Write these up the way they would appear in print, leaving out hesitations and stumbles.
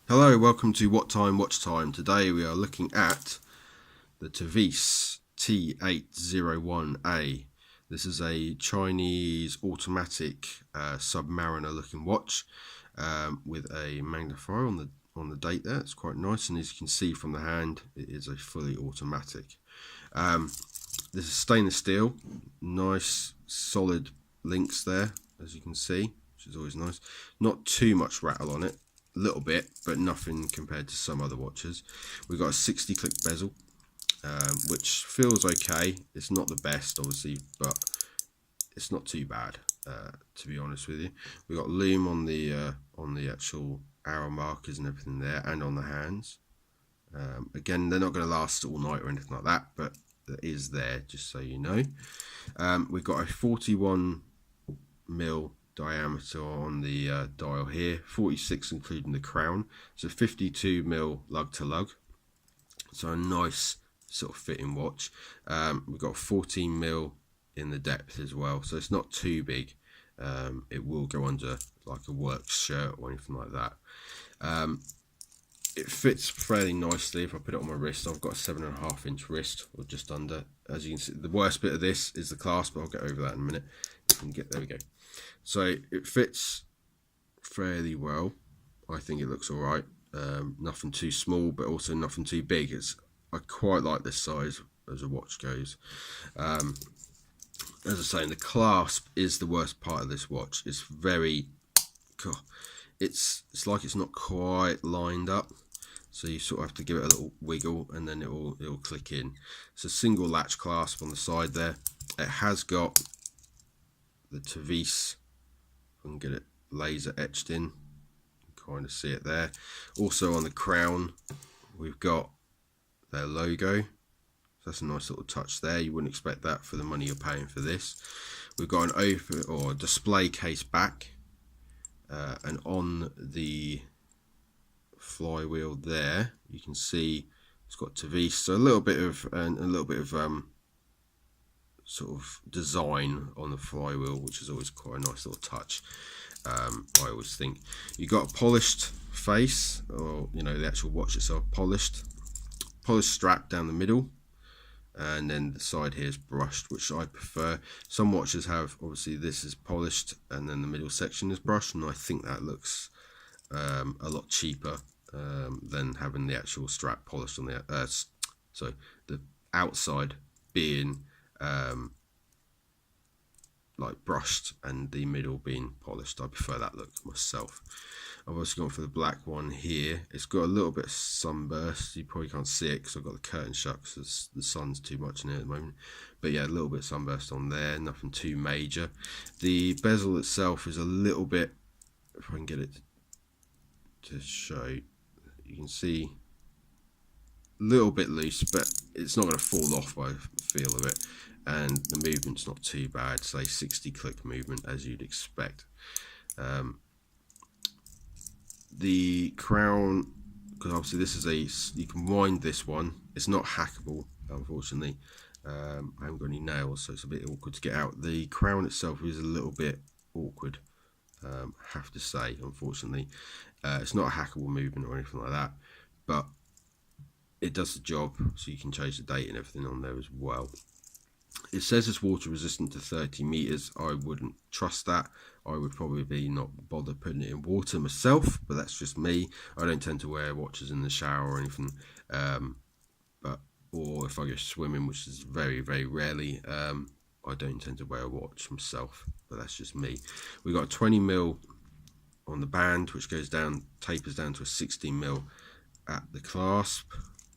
Hello, welcome to What Time Watch Time. Today we are looking at the Tevise T801A. This is a Chinese automatic Submariner looking watch with a magnifier on the date there. It's quite nice, and as you can see from the hand, it is a fully automatic. This is stainless steel, nice solid links there, as you can see, which is always nice. Not too much rattle on it. Little bit, but nothing compared to some other watches. We've got a 60 click bezel, which feels okay. It's not the best, obviously, but it's not too bad, to be honest with you. We've got loom on the actual arrow markers and everything there, and on the hands. Again, they're not going to last all night or anything like that, but it is there, just so you know. We've got a 41mm diameter on the dial here, 46 including the crown, so 52mm lug to lug, so a nice sort of fitting watch. We've got 14mm in the depth as well, so it's not too big. It will go under like a work shirt or anything like that. It fits fairly nicely. If I put it on my wrist, I've got a 7.5 inch wrist, or just under. As you can see, the worst bit of this is the clasp, but I'll get over that in a minute. There we go. So it fits fairly well. I think it looks alright. Nothing too small, but also nothing too big. I quite like this size as a watch goes. As I say, the clasp is the worst part of this watch. It's very, it's like it's not quite lined up. So you sort of have to give it a little wiggle, and then it'll click in. It's a single latch clasp on the side there. It has got the Tevise, if I can get it laser etched in, you can kind of see it there. Also on the crown, we've got their logo. That's a nice little touch there. You wouldn't expect that for the money you're paying for this. We've got an open or display case back, and on the flywheel there, you can see it's got Tevise. So a little bit of sort of design on the flywheel, which is always quite a nice little touch. I always think you got a polished face, or the actual watch itself polished strap down the middle, and then the side here is brushed, which I prefer. Some watches have, obviously this is polished and then the middle section is brushed, and I think that looks a lot cheaper than having the actual strap polished on the so the outside being like brushed and the middle being polished. I prefer that look myself. I've also gone for the black one here. It's got a little bit of sunburst. You probably can't see it because I've got the curtain shut because the sun's too much in here at the moment. But yeah, a little bit of sunburst on there, nothing too major. The bezel itself is a little bit, if I can get it to show, you can see a little bit loose, but it's not going to fall off by the feel of it, and the movement's not too bad. Say 60 click movement as you'd expect. The crown, because obviously this is you can wind this one. It's not hackable, unfortunately. I haven't got any nails, so it's a bit awkward to get out. The crown itself is a little bit awkward, have to say, unfortunately. It's not a hackable movement or anything like that, but it does the job, so you can change the date and everything on there as well. It says it's water resistant to 30 meters. I wouldn't trust that. I would probably not bother putting it in water myself, but that's just me. I don't tend to wear watches in the shower or anything, or if I go swimming, which is very, very rarely, I don't tend to wear a watch myself, but that's just me. We've got 20mm on the band, which goes down, tapers down to a 16mm at the clasp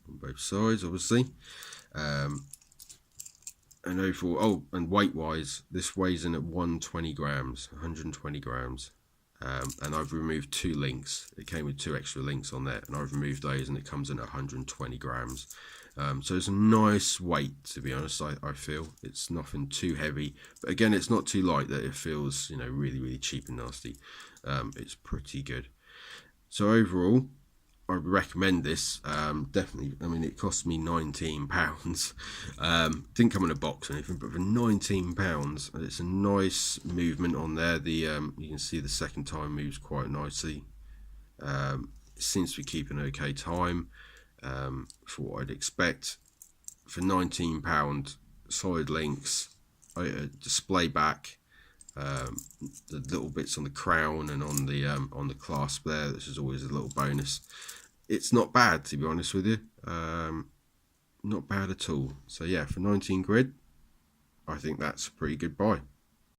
on both sides, obviously. And overall, and weight wise, this weighs in at 120 grams. And I've removed 2 links. It came with 2 extra links on there, and I've removed those, and it comes in at 120 grams. So it's a nice weight, to be honest. I feel it's nothing too heavy, but again, it's not too light that it feels really, really cheap and nasty. It's pretty good. So overall, I recommend this, definitely. I mean, it cost me £19. Didn't come in a box or anything, but for £19, it's a nice movement on there. The you can see the second time moves quite nicely. seems to be keeping okay time for what I'd expect. For £19, solid links, display back, the little bits on the crown and on the clasp there. This is always a little bonus. It's not bad, to be honest with you. Not bad at all. So yeah, for 19 quid, I think that's a pretty good buy.